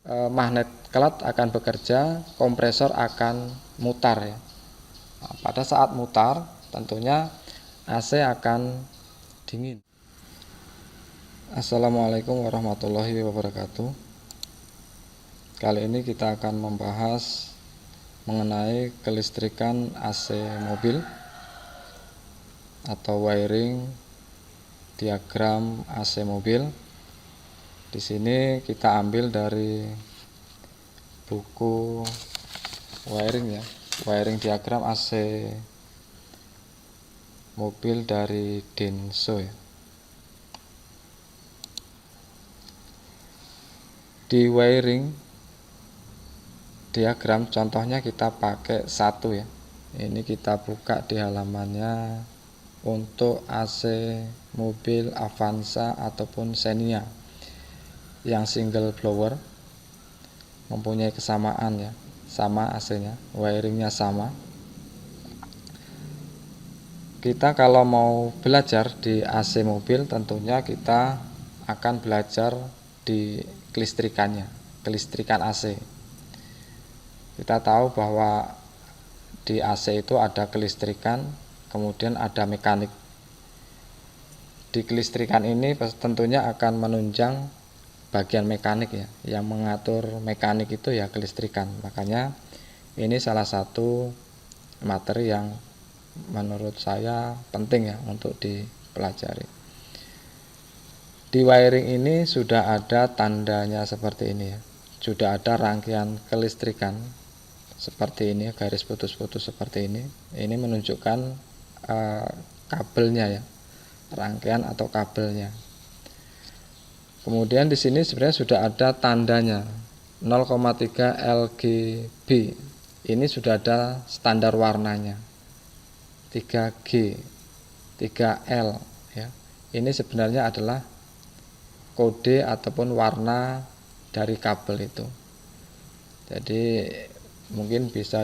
magnet klat akan bekerja, kompresor akan mutar ya. Nah, pada saat mutar tentunya AC akan dingin. Assalamualaikum warahmatullahi wabarakatuh. Kali ini kita akan membahas mengenai kelistrikan AC mobil atau wiring diagram AC mobil. Di sini kita ambil dari buku wiring ya, wiring diagram AC mobil dari Denso ya. Di wiring diagram contohnya kita pakai satu ya. Ini kita buka di halamannya untuk AC mobil Avanza ataupun Xenia yang single blower, mempunyai kesamaan ya, sama AC-nya, wiringnya sama. Kita kalau mau belajar di AC mobil tentunya kita akan belajar di kelistrikannya, kelistrikan AC. Kita tahu bahwa di AC itu ada kelistrikan, kemudian ada mekanik. Di kelistrikan ini tentunya akan menunjang bagian mekanik ya, yang mengatur mekanik itu ya kelistrikan. Makanya ini salah satu materi yang menurut saya penting ya untuk dipelajari. Di wiring ini sudah ada tandanya seperti ini ya, sudah ada rangkaian kelistrikan seperti ini, garis putus-putus seperti ini. Ini menunjukkan kabelnya ya, rangkaian atau kabelnya. Kemudian di sini sebenarnya sudah ada tandanya 0,3 LGB. Ini sudah ada standar warnanya 3G, 3L ya. Ini sebenarnya adalah kode ataupun warna dari kabel itu. Jadi mungkin bisa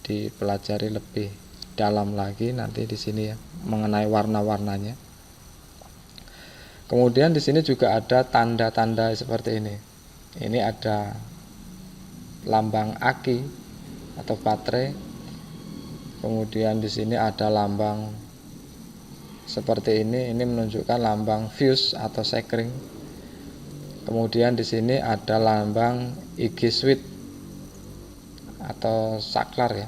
dipelajari lebih dalam lagi nanti di sini ya mengenai warna-warnanya. Kemudian di sini juga ada tanda-tanda seperti ini. Ini ada lambang aki atau baterai. Kemudian di sini ada lambang seperti ini menunjukkan lambang fuse atau sekring. Kemudian di sini ada lambang IG switch atau saklar ya,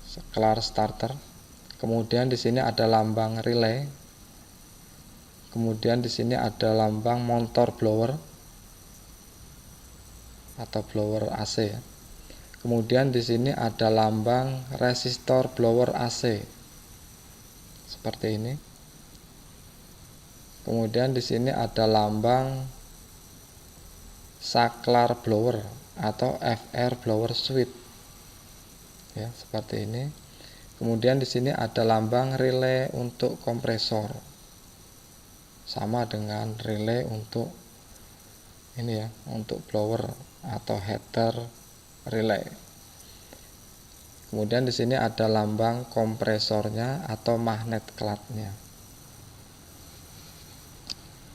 saklar starter. Kemudian di sini ada lambang relay. Kemudian di sini ada lambang motor blower atau blower AC ya. Kemudian di sini ada lambang resistor blower AC seperti ini. Kemudian di sini ada lambang saklar blower atau FR blower switch ya, seperti ini. Kemudian di sini ada lambang relay untuk kompresor, sama dengan relay untuk ini ya, untuk blower atau heater relay. Kemudian di sini ada lambang kompresornya atau magnet klatnya.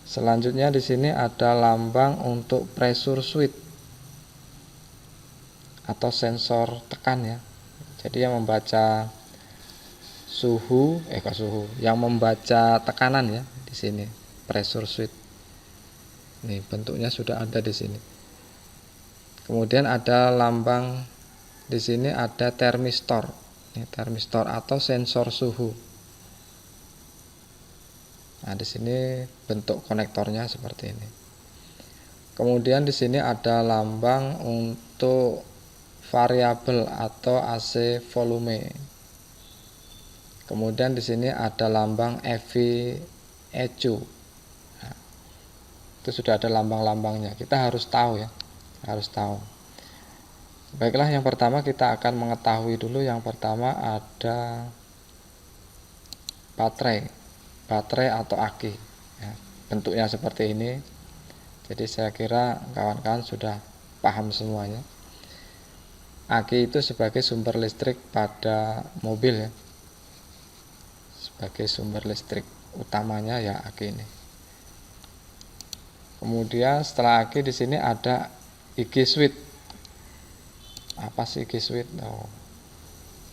Selanjutnya di sini ada lambang untuk pressure switch atau sensor tekan ya. Jadi yang membaca yang membaca tekanan ya di sini, pressure switch. Nih bentuknya sudah ada di sini. Kemudian ada lambang di sini, ada termistor. Ini termistor atau sensor suhu. Nah, di sini bentuk konektornya seperti ini. Kemudian di sini ada lambang untuk variabel atau AC volume. Kemudian di sini ada lambang EV-ECU. Nah, itu sudah ada lambang-lambangnya. Kita harus tahu ya, harus tahu. Baiklah, yang pertama kita akan mengetahui dulu. Yang pertama ada baterai atau aki ya, bentuknya seperti ini. Jadi saya kira kawan-kawan sudah paham semuanya. Aki itu sebagai sumber listrik pada mobil ya, sebagai sumber listrik utamanya ya aki ini. Kemudian setelah AG di sini ada IG Suite. Apa sih IG Suite? Oh,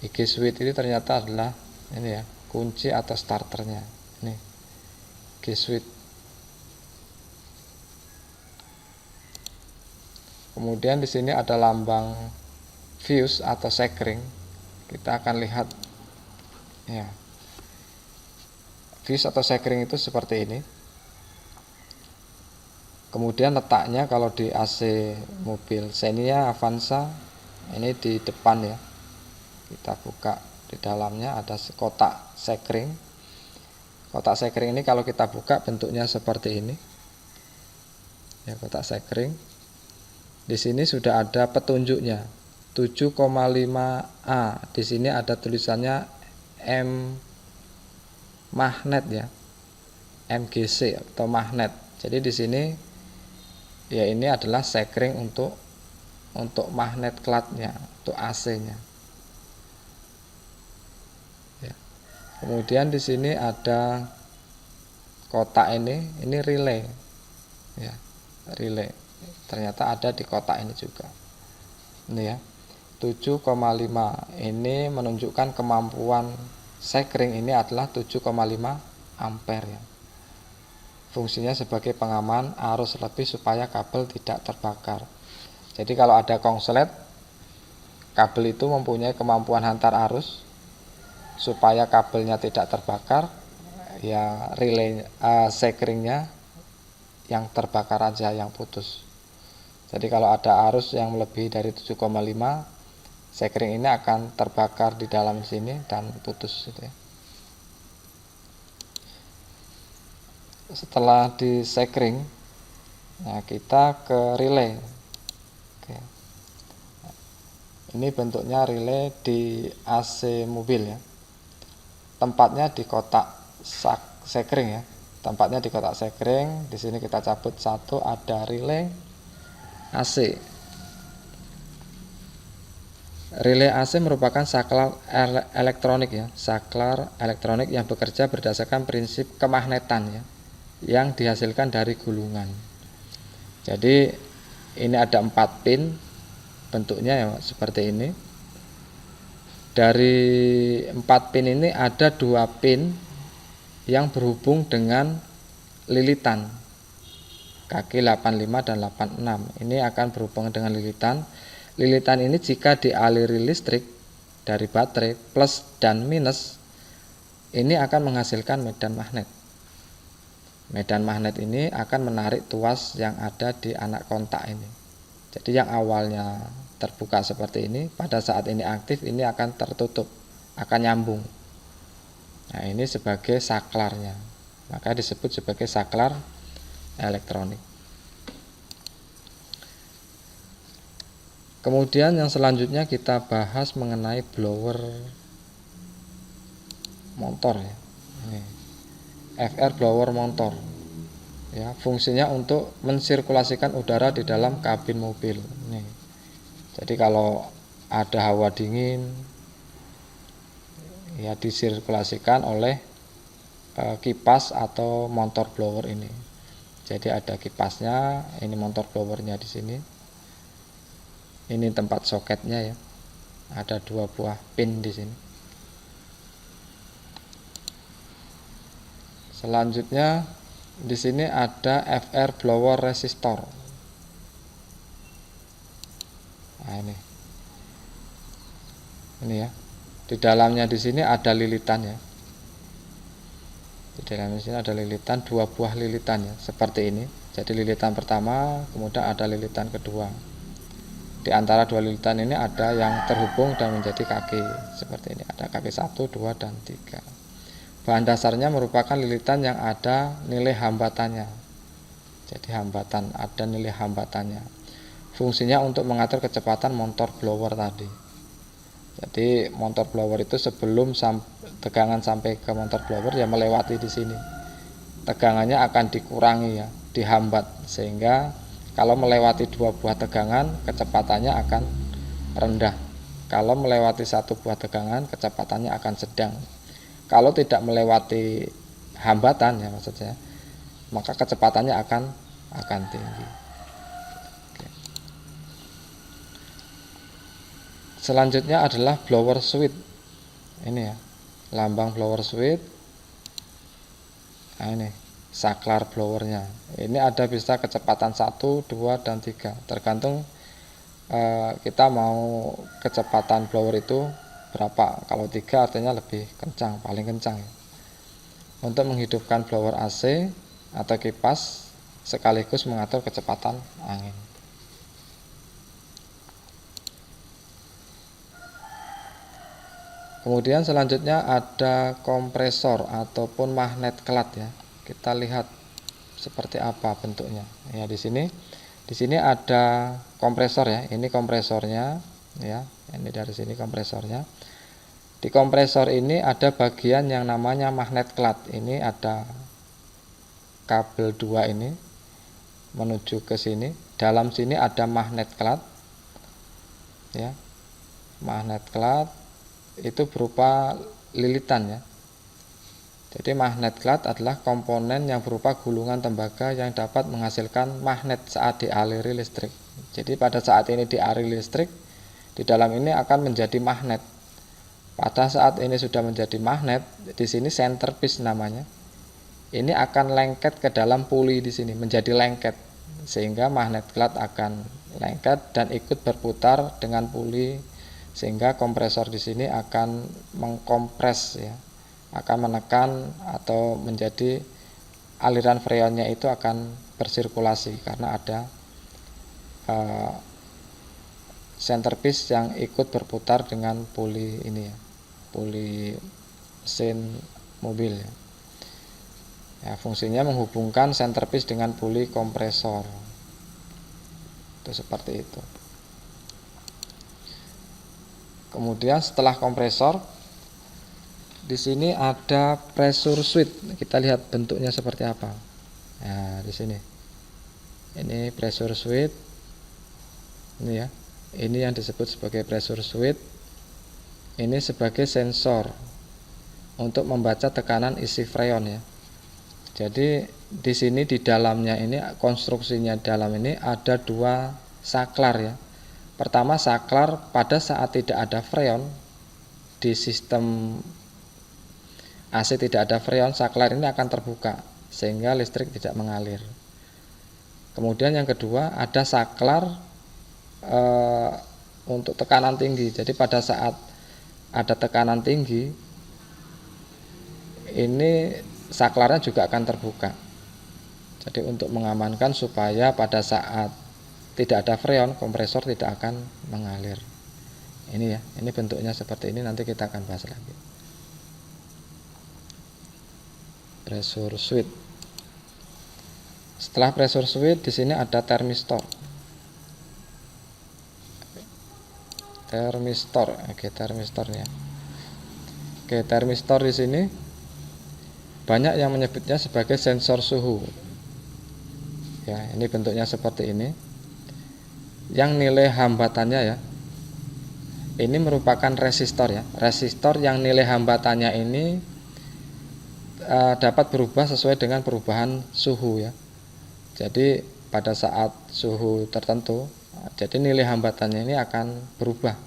IG Suite ini ternyata adalah ini ya, kunci atau starternya. Ini IG Suite. Kemudian di sini ada lambang fuse atau sekring. Kita akan lihat ya. Fuse atau sekring itu seperti ini. Kemudian letaknya kalau di AC mobil Xenia Avanza ini di depan ya. Kita buka, di dalamnya ada kotak sekring. Kotak sekring ini kalau kita buka bentuknya seperti ini. Ya, kotak sekring. Di sini sudah ada petunjuknya 7,5A. Di sini ada tulisannya M magnet ya. MGC atau magnet. Jadi di sini ya ini adalah sekring untuk magnet klatnya, untuk AC-nya. Ya. Kemudian di sini ada kotak ini relay. Ya, relay. Ternyata ada di kotak ini juga. Ini ya. 7,5 ini menunjukkan kemampuan sekring ini adalah 7,5 ampere ya. Fungsinya sebagai pengaman arus lebih supaya kabel tidak terbakar. Jadi kalau ada konslet, kabel itu mempunyai kemampuan hantar arus supaya kabelnya tidak terbakar, ya relay sekringnya yang terbakar aja, yang putus. Jadi kalau ada arus yang melebihi dari 7,5, sekring ini akan terbakar di dalam sini dan putus gitu ya. Setelah di sekring, nah kita ke relay. Oke. Ini bentuknya relay di AC mobil ya. Tempatnya di kotak sekring ya. Tempatnya di kotak sekring. Di sini kita cabut satu, ada relay AC. Relay AC merupakan saklar elektronik ya, saklar elektronik yang bekerja berdasarkan prinsip kemagnetan ya, yang dihasilkan dari gulungan. Jadi ini ada 4 pin, bentuknya ya seperti ini. Dari 4 pin ini ada 2 pin yang berhubung dengan lilitan kaki 85 dan 86. Ini akan berhubungan dengan lilitan. Lilitan ini jika dialiri listrik dari baterai plus dan minus, ini akan menghasilkan medan magnet. Medan magnet ini akan menarik tuas yang ada di anak kontak ini. Jadi yang awalnya terbuka seperti ini, pada saat ini aktif, ini akan tertutup, akan nyambung. Nah ini sebagai saklarnya, maka disebut sebagai saklar elektronik. Kemudian yang selanjutnya kita bahas mengenai blower motor ya. Ini. FR blower motor ya, fungsinya untuk mensirkulasikan udara di dalam kabin mobil nih. Jadi kalau ada hawa dingin ya disirkulasikan oleh kipas atau motor blower ini. Jadi ada kipasnya, ini motor blowernya di sini. Ini tempat soketnya ya. Ada 2 buah pin di sini. Selanjutnya di sini ada FR blower resistor. Nah ini ya. Di dalamnya di sini ada lilitan ya. Di dalamnya di sini ada lilitan, 2 buah lilitan ya, seperti ini. Jadi lilitan pertama, kemudian ada lilitan kedua. Di antara 2 lilitan ini ada yang terhubung dan menjadi kaki seperti ini. Ada kaki 1, 2, dan 3. Bahan dasarnya merupakan lilitan yang ada nilai hambatannya. Jadi hambatan, ada nilai hambatannya. Fungsinya untuk mengatur kecepatan motor blower tadi. Jadi motor blower itu sebelum tegangan sampai ke motor blower ya melewati di sini. Tegangannya akan dikurangi ya, dihambat, sehingga kalau melewati 2 buah tegangan kecepatannya akan rendah. Kalau melewati 1 buah tegangan kecepatannya akan sedang. Kalau tidak melewati hambatan ya maksudnya, maka kecepatannya akan akan tinggi. Oke. Selanjutnya adalah blower switch. Ini ya, lambang blower switch. Nah ini saklar blowernya. Ini ada bisa kecepatan 1, 2, dan 3, tergantung kita mau kecepatan blower itu berapa. Kalau 3 artinya lebih kencang, paling kencang ya. Untuk menghidupkan blower AC atau kipas sekaligus mengatur kecepatan angin. Kemudian selanjutnya ada kompresor ataupun magnet kelat ya. Kita lihat seperti apa bentuknya. Ya di sini ada kompresor ya. Ini kompresornya ya. Ini dari sini kompresornya. Di kompresor ini ada bagian yang namanya magnet kelat. Ini ada kabel 2 ini menuju ke sini. Dalam sini ada magnet kelat. Ya. Magnet kelat itu berupa lilitan ya. Jadi magnet kelat adalah komponen yang berupa gulungan tembaga yang dapat menghasilkan magnet saat dialiri listrik. Jadi pada saat ini dialiri listrik, di dalam ini akan menjadi magnet. Pada saat ini sudah menjadi magnet, di sini centerpiece namanya. Ini akan lengket ke dalam puli di sini, menjadi lengket, sehingga magnet kelat akan lengket dan ikut berputar dengan puli, sehingga kompresor di sini akan mengkompres ya, akan menekan atau menjadi aliran freonnya itu akan bersirkulasi karena ada centerpiece yang ikut berputar dengan puli ini ya, puli mesin mobil ya. Ya, fungsinya menghubungkan centerpiece dengan puli kompresor. Itu seperti itu. Kemudian setelah kompresor, di sini ada pressure switch. Kita lihat bentuknya seperti apa. Nah, di sini. Ini pressure switch. Ini ya. Ini yang disebut sebagai pressure switch. Ini sebagai sensor untuk membaca tekanan isi freon ya. Jadi di sini di dalamnya ini konstruksinya dalam ini ada 2 saklar ya. Pertama saklar pada saat tidak ada freon, di sistem AC tidak ada freon, saklar ini akan terbuka sehingga listrik tidak mengalir. Kemudian yang kedua ada saklar untuk tekanan tinggi. Jadi pada saat ada tekanan tinggi, ini saklarnya juga akan terbuka. Jadi untuk mengamankan supaya pada saat tidak ada freon, kompresor tidak akan mengalir. Ini ya, ini bentuknya seperti ini, nanti kita akan bahas lagi. Pressure switch. Setelah pressure switch, di sini ada termistor. Oke, termistornya. Oke, termistor di sini banyak yang menyebutnya sebagai sensor suhu. Ya, ini bentuknya seperti ini. Yang nilai hambatannya ya, ini merupakan resistor ya. Resistor yang nilai hambatannya ini dapat berubah sesuai dengan perubahan suhu ya. Jadi pada saat suhu tertentu, jadi nilai hambatannya ini akan berubah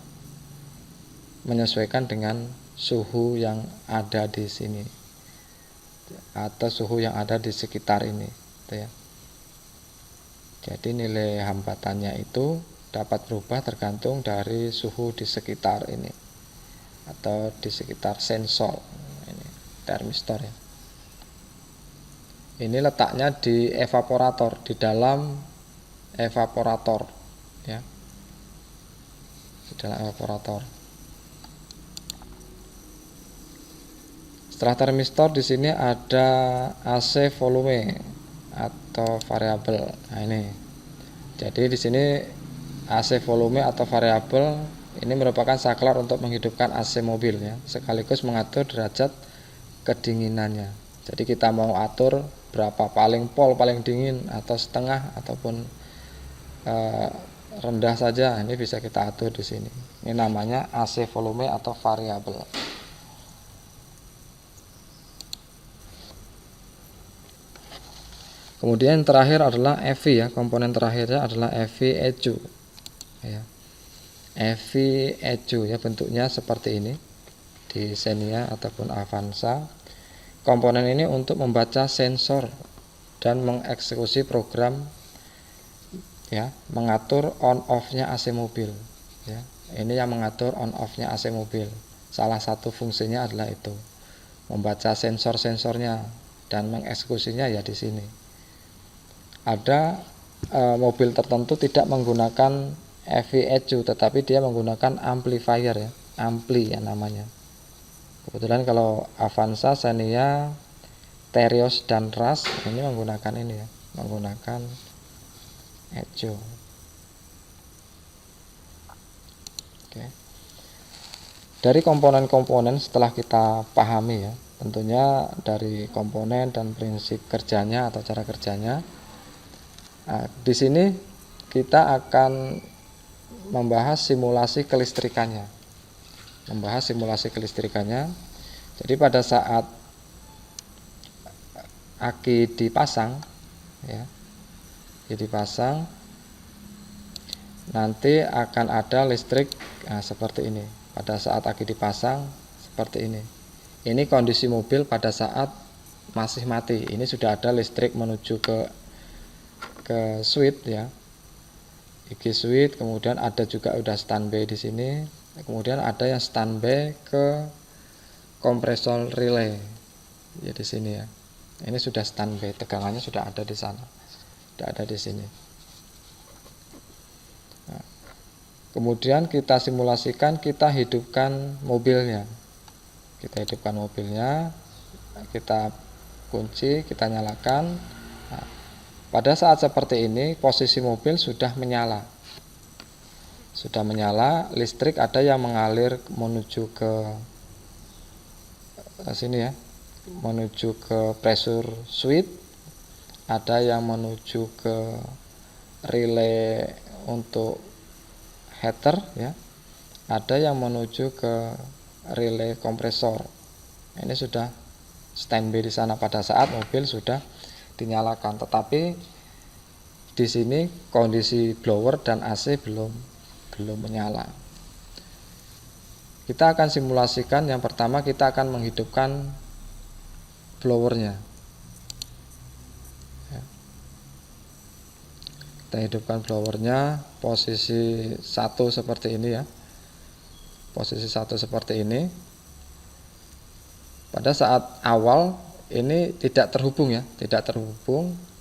menyesuaikan dengan suhu yang ada di sini atau suhu yang ada di sekitar ini gitu ya. Jadi nilai hambatannya itu dapat berubah tergantung dari suhu di sekitar ini atau di sekitar sensor ini, termistor ya. Ini letaknya di evaporator, di dalam evaporator ya, di dalam evaporator. Setelah termistor di sini ada AC volume atau variabel. Nah ini. Jadi di sini AC volume atau variabel ini merupakan saklar untuk menghidupkan AC mobil ya, sekaligus mengatur derajat kedinginannya. Jadi kita mau atur berapa, paling pol, paling dingin atau setengah ataupun rendah saja, ini bisa kita atur di sini. Ini namanya AC volume atau variabel. Kemudian yang terakhir adalah EV ya, komponen terakhirnya adalah EV ECU ya. EV ECU ya, bentuknya seperti ini di Xenia ataupun Avanza. Komponen ini untuk membaca sensor dan mengeksekusi program ya, mengatur on off-nya AC mobil ya. Ini yang mengatur on off-nya AC mobil. Salah satu fungsinya adalah itu, membaca sensor-sensornya dan mengeksekusinya ya di sini. Ada mobil tertentu tidak menggunakan EV ECU, tetapi dia menggunakan amplifier ya, ampli ya namanya. Kebetulan kalau Avanza, Xenia, Terios dan Rush ini menggunakan ini ya, menggunakan ECU. Oke. Dari komponen-komponen setelah kita pahami ya, tentunya dari komponen dan prinsip kerjanya atau cara kerjanya. Nah, di sini kita akan membahas simulasi kelistrikannya. Jadi pada saat aki dipasang ya, nanti akan ada listrik seperti ini. Pada saat aki dipasang seperti ini. Ini kondisi mobil pada saat masih mati. Ini sudah ada listrik menuju ke switch ya, IG switch. Kemudian ada juga udah standby di sini. Kemudian ada yang standby ke kompresor relay ya di sini ya. Ini sudah standby, tegangannya sudah ada di sana, sudah ada di sini. Nah, kemudian kita simulasikan, kita hidupkan mobilnya. Kita kunci, kita nyalakan. Nah, pada saat seperti ini posisi mobil sudah menyala. Listrik ada yang mengalir menuju ke sini ya, menuju ke pressure switch, ada yang menuju ke relay untuk heater ya, ada yang menuju ke relay kompresor. Ini sudah standby di sana pada saat mobil sudah dinyalakan, tetapi di sini kondisi blower dan AC belum menyala. Kita akan simulasikan. Yang pertama kita akan menghidupkan blowernya ya. Kita hidupkan blowernya posisi 1 seperti ini ya, posisi 1 seperti ini. Pada saat awal ini tidak terhubung ya,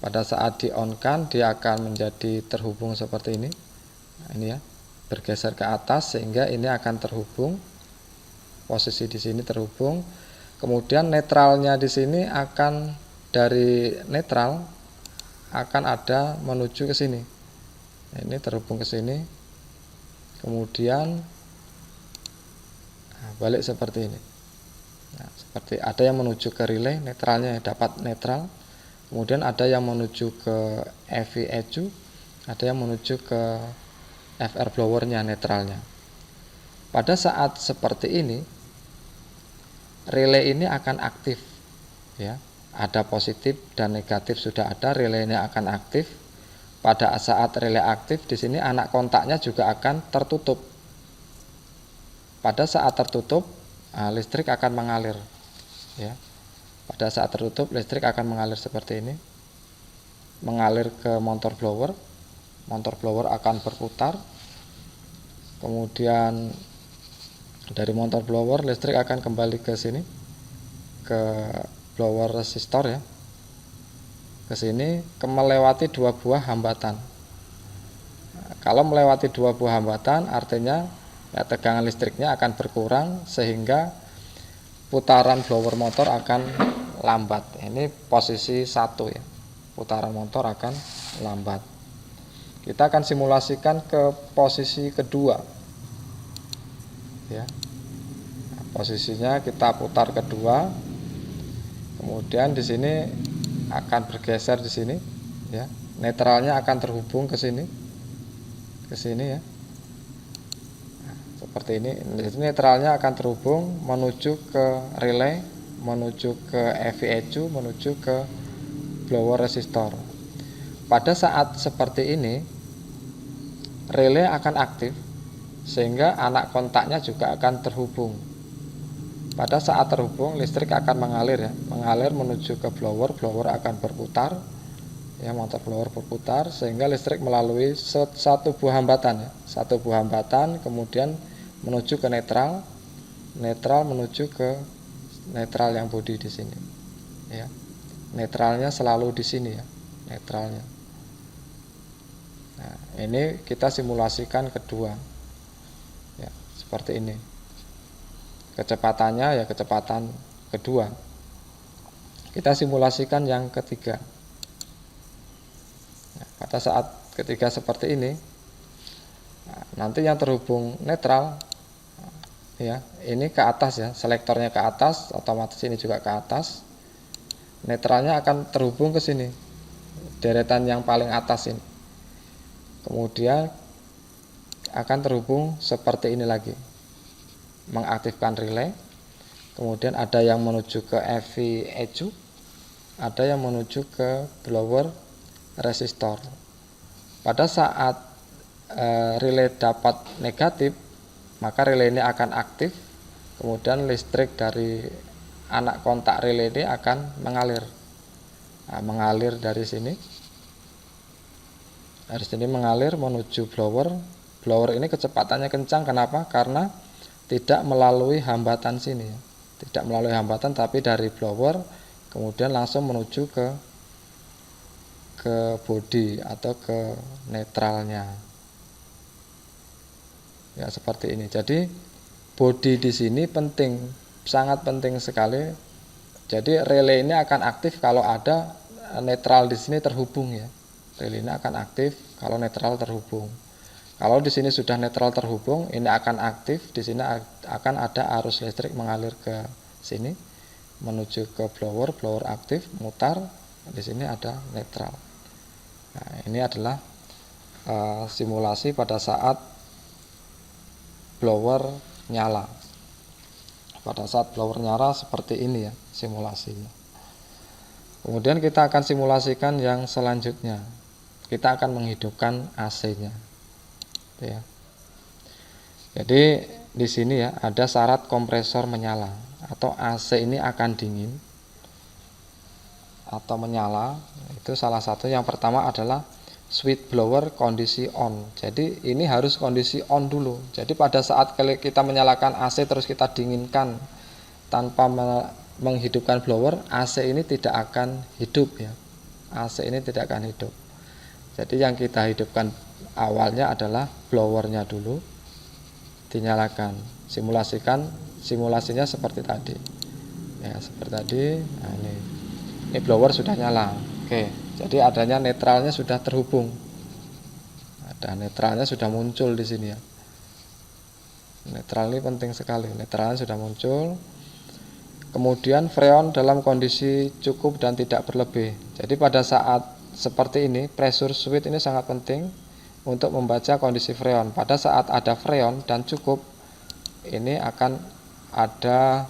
pada saat di on kan dia akan menjadi terhubung seperti ini. Nah, ini ya, bergeser ke atas sehingga ini akan terhubung, posisi di sini terhubung. Kemudian netralnya di sini akan, dari netral akan ada menuju ke sini. Nah, ini terhubung ke sini. Kemudian balik seperti ini. Nah, seperti ada yang menuju ke relay, netralnya dapat netral. Kemudian ada yang menuju ke EV ECU, ada yang menuju ke FR blowernya, netralnya. Pada saat seperti ini relay ini akan aktif ya, ada positif dan negatif sudah ada, relaynya akan aktif. Pada saat relay aktif di sini anak kontaknya juga akan tertutup. Pada saat tertutup listrik akan mengalir ya. Pada saat tertutup listrik akan mengalir seperti ini, mengalir ke motor blower akan berputar. Kemudian dari motor blower listrik akan kembali ke sini, ke blower resistor ya, ke sini, melewati 2 buah hambatan. Nah, kalau melewati 2 buah hambatan artinya ya, tegangan listriknya akan berkurang sehingga putaran blower motor akan lambat. Ini posisi 1 ya, putaran motor akan lambat. Kita akan simulasikan ke posisi kedua ya. Nah, posisinya kita putar kedua. Kemudian di sini akan bergeser di sini ya. Netralnya akan terhubung ke sini. Ya. Nah, seperti ini. Jadi netralnya akan terhubung menuju ke relay, menuju ke EV ECU, menuju ke blower resistor. pada saat seperti ini relay akan aktif sehingga anak kontaknya juga akan terhubung. Pada saat terhubung, listrik akan mengalir menuju ke blower, blower akan berputar, motor blower berputar sehingga listrik melalui satu buah hambatan, kemudian menuju ke netral menuju ke netral yang bodi di sini. Netralnya selalu di sini netralnya. Nah, ini kita simulasikan kedua, seperti ini. Kecepatannya kecepatan kedua. Kita simulasikan yang ketiga. Pada saat ketiga seperti ini, nanti yang terhubung netral, ini ke atas selektornya ke atas, otomatis ini juga ke atas. Netralnya akan terhubung ke sini, deretan yang paling atas ini. Kemudian akan terhubung seperti ini lagi, mengaktifkan relay. Kemudian ada yang menuju ke EV ECU, ada yang menuju ke blower resistor. Pada saat relay dapat negatif, maka relay ini akan aktif. Kemudian listrik dari anak kontak relay ini akan mengalir. Mengalir dari sini. Dari sini mengalir menuju blower. Blower ini kecepatannya kencang. Kenapa? Karena tidak melalui hambatan sini. Tidak melalui hambatan, tapi dari blower kemudian langsung menuju ke bodi atau ke netralnya. Seperti ini. Jadi bodi di sini penting, sangat penting sekali. Jadi relay ini akan aktif kalau ada netral di sini terhubung Relay ini akan aktif kalau netral terhubung. Kalau di sini sudah netral terhubung, ini akan aktif. Di sini akan ada arus listrik mengalir ke sini menuju ke blower, blower aktif, mutar. Di sini ada netral. Nah, ini adalah simulasi pada saat blower nyala. Pada saat blower nyala seperti ini simulasinya. Kemudian kita akan simulasikan yang selanjutnya. Kita akan menghidupkan AC-nya. Jadi di sini ada syarat kompresor menyala atau AC ini akan dingin atau menyala. Itu salah satu. Yang pertama adalah switch blower kondisi on. Jadi ini harus kondisi on dulu. Jadi pada saat kita menyalakan AC terus kita dinginkan tanpa menghidupkan blower, AC ini tidak akan hidup AC ini tidak akan hidup. Jadi yang kita hidupkan awalnya adalah blowernya dulu dinyalakan. Simulasinya seperti tadi. Seperti tadi. Nah, ini blower sudah nyala. Oke. Jadi adanya netralnya sudah terhubung. Ada netralnya sudah muncul di sini Netral ini penting sekali. Netralnya sudah muncul. Kemudian freon dalam kondisi cukup dan tidak berlebih. Jadi pada saat seperti ini, pressure switch ini sangat penting untuk membaca kondisi freon. Pada saat ada freon dan cukup, ini akan ada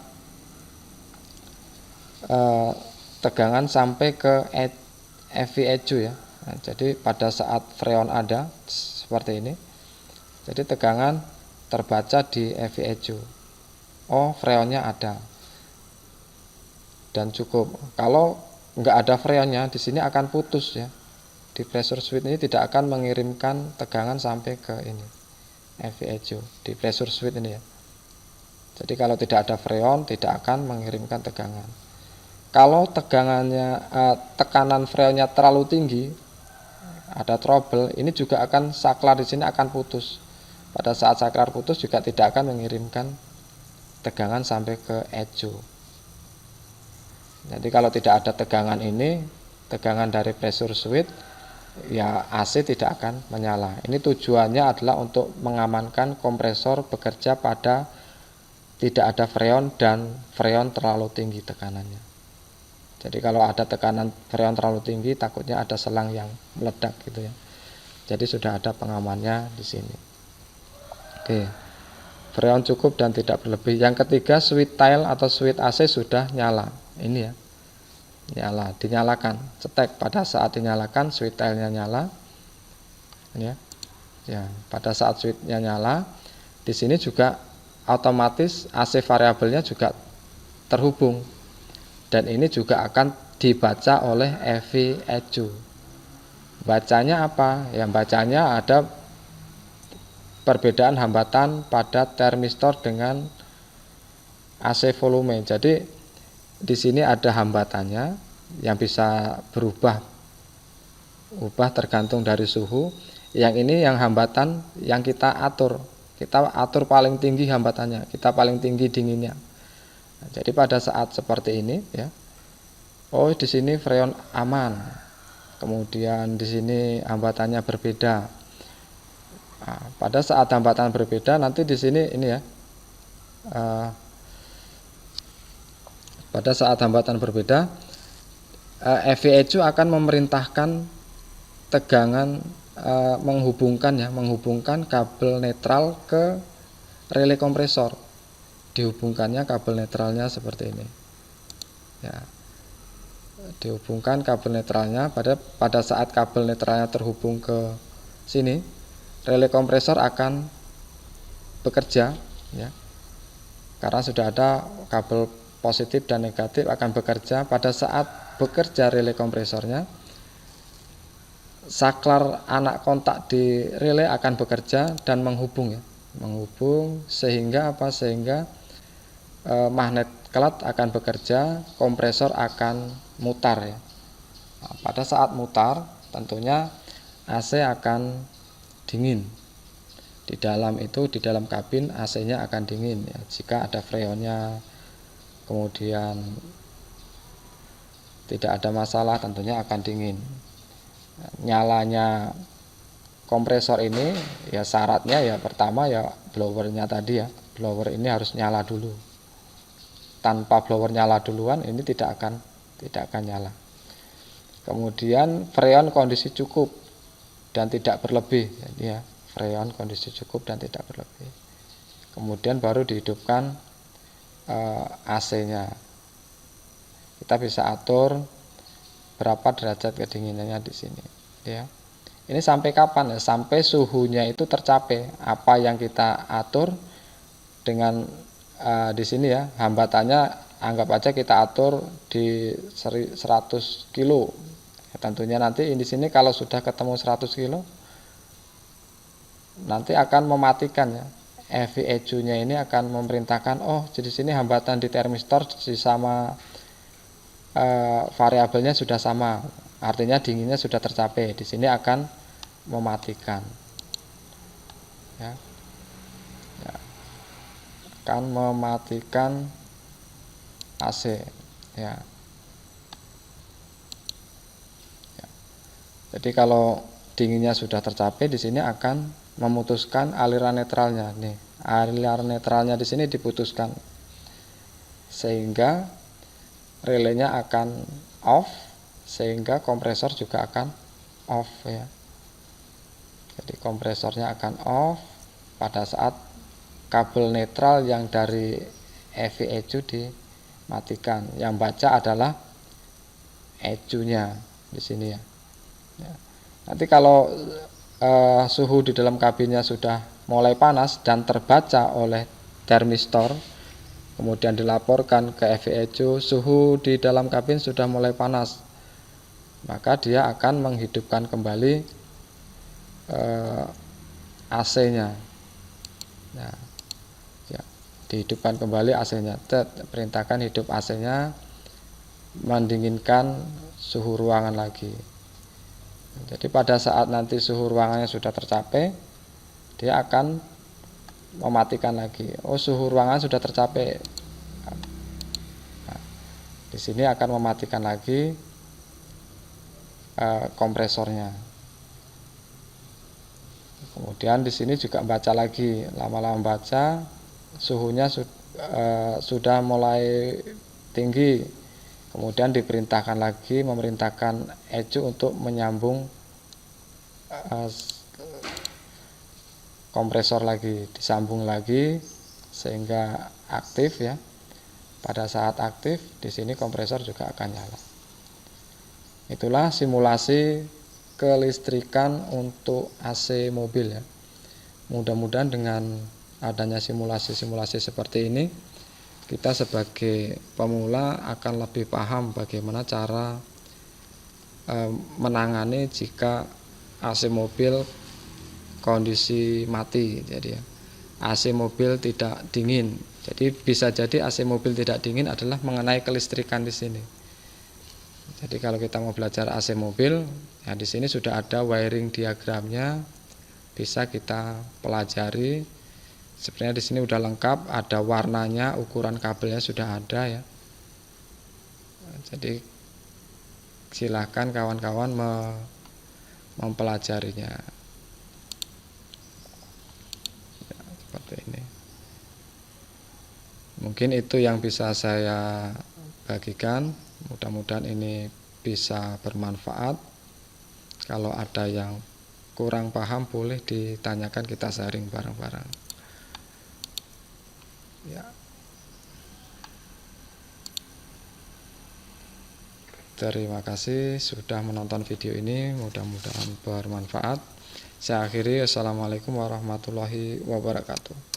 tegangan sampai ke EV ECU Nah, jadi pada saat freon ada seperti ini, jadi tegangan terbaca di EV ECU. Oh, freonnya ada dan cukup. Kalau nggak ada freonnya, di sini akan putus Di pressure switch ini tidak akan mengirimkan tegangan sampai ke ini EV ECU di pressure switch ini Jadi kalau tidak ada freon tidak akan mengirimkan tegangan. Kalau tekanan freonnya terlalu tinggi, ada trouble, ini juga akan saklar di sini akan putus. Pada saat saklar putus juga tidak akan mengirimkan tegangan sampai ke ECU. Jadi kalau tidak ada tegangan ini, tegangan dari pressure switch, AC tidak akan menyala. Ini tujuannya adalah untuk mengamankan kompresor bekerja pada tidak ada freon dan freon terlalu tinggi tekanannya. Jadi kalau ada tekanan freon terlalu tinggi, takutnya ada selang yang meledak Jadi sudah ada pengamannya di sini. Oke. Freon cukup dan tidak berlebih. Yang ketiga, switch tail atau switch AC sudah nyala. Ini dinyalakan, cetek. Pada saat dinyalakan switch tailnya nyala, ya. Ya, pada saat switchnya nyala, di sini juga otomatis AC variabelnya juga terhubung, dan ini juga akan dibaca oleh EV ECU. Bacanya apa? Yang bacanya ada perbedaan hambatan pada termistor dengan AC volume. Jadi di sini ada hambatannya yang bisa berubah tergantung dari suhu. Yang ini yang hambatan yang kita atur. Kita atur paling tinggi hambatannya, kita paling tinggi dinginnya. Nah, jadi pada saat seperti ini ya. Oh, di sini freon aman. Kemudian di sini hambatannya berbeda. Nah, pada saat hambatan berbeda nanti di sini ini ya. Pada saat hambatan berbeda, EV ECU akan memerintahkan tegangan menghubungkan kabel netral ke relay kompresor. Dihubungkannya kabel netralnya seperti ini. Ya. Dihubungkan kabel netralnya pada saat kabel netralnya terhubung ke sini, relay kompresor akan bekerja ya. Karena sudah ada kabel positif dan negatif akan bekerja. Pada saat bekerja relay kompresornya, saklar anak kontak di relay akan bekerja dan menghubung sehingga magnet klat akan bekerja, kompresor akan mutar ya. Nah, pada saat mutar tentunya AC akan dingin. Di dalam kabin AC-nya akan dingin ya. Jika ada freonnya, kemudian tidak ada masalah, tentunya akan dingin. Nyalanya kompresor ini ya syaratnya ya pertama ya blowernya tadi ya, blower ini harus nyala dulu. Tanpa blower nyala duluan ini tidak akan nyala. Kemudian freon kondisi cukup dan tidak berlebih ya, freon kondisi cukup dan tidak berlebih. Kemudian baru dihidupkan AC-nya. Kita bisa atur berapa derajat kedinginannya di sini ya. Ini sampai kapan ya? Sampai suhunya itu tercapai. Apa yang kita atur dengan di sini ya, hambatannya anggap aja kita atur di 100 kilo. Ya, tentunya nanti di sini kalau sudah ketemu 100 kilo nanti akan mematikan ya. EV ECU-nya ini akan memerintahkan, oh di sini hambatan di termistor sama variabelnya sudah sama, artinya dinginnya sudah tercapai. Di sini akan mematikan, ya, akan mematikan AC, ya. Jadi kalau dinginnya sudah tercapai, di sini akan memutuskan aliran netralnya. Nih, aliran netralnya di sini diputuskan, sehingga relaynya akan off, sehingga kompresor juga akan off ya. Jadi kompresornya akan off pada saat kabel netral yang dari EV ECU dimatikan. Yang baca adalah ECU-nya di sini ya. Nanti kalau suhu di dalam kabinnya sudah mulai panas dan terbaca oleh termistor, kemudian dilaporkan ke EV ECU suhu di dalam kabin sudah mulai panas, maka dia akan menghidupkan kembali AC-nya. Nah, ya, dihidupkan kembali AC-nya. Perintahkan hidup AC-nya, mendinginkan suhu ruangan lagi. Jadi pada saat nanti suhu ruangannya sudah tercapai, dia akan mematikan lagi. Oh, suhu ruangan sudah tercapai. Nah, di sini akan mematikan lagi kompresornya. Kemudian di sini juga baca lagi, lama-lama baca, suhunya sudah mulai tinggi. Kemudian diperintahkan lagi, memerintahkan ECU untuk menyambung kompresor lagi, disambung lagi sehingga aktif ya. Pada saat aktif di sini kompresor juga akan nyala. Itulah simulasi kelistrikan untuk AC mobil ya. Mudah-mudahan dengan adanya simulasi-simulasi seperti ini, kita sebagai pemula akan lebih paham bagaimana cara menangani jika AC mobil kondisi mati. Jadi ya, AC mobil tidak dingin. Jadi bisa jadi AC mobil tidak dingin adalah mengenai kelistrikan di sini. Jadi kalau kita mau belajar AC mobil, ya di sini sudah ada wiring diagramnya, bisa kita pelajari. Sebenarnya di sini udah lengkap, ada warnanya, ukuran kabelnya sudah ada ya. Jadi silahkan kawan-kawan mempelajarinya. Ya, seperti ini. Mungkin itu yang bisa saya bagikan. Mudah-mudahan ini bisa bermanfaat. Kalau ada yang kurang paham boleh ditanyakan, kita sharing bareng-bareng. Ya. Terima kasih sudah menonton video ini, mudah-mudahan bermanfaat. Saya akhiri, assalamualaikum warahmatullahi wabarakatuh.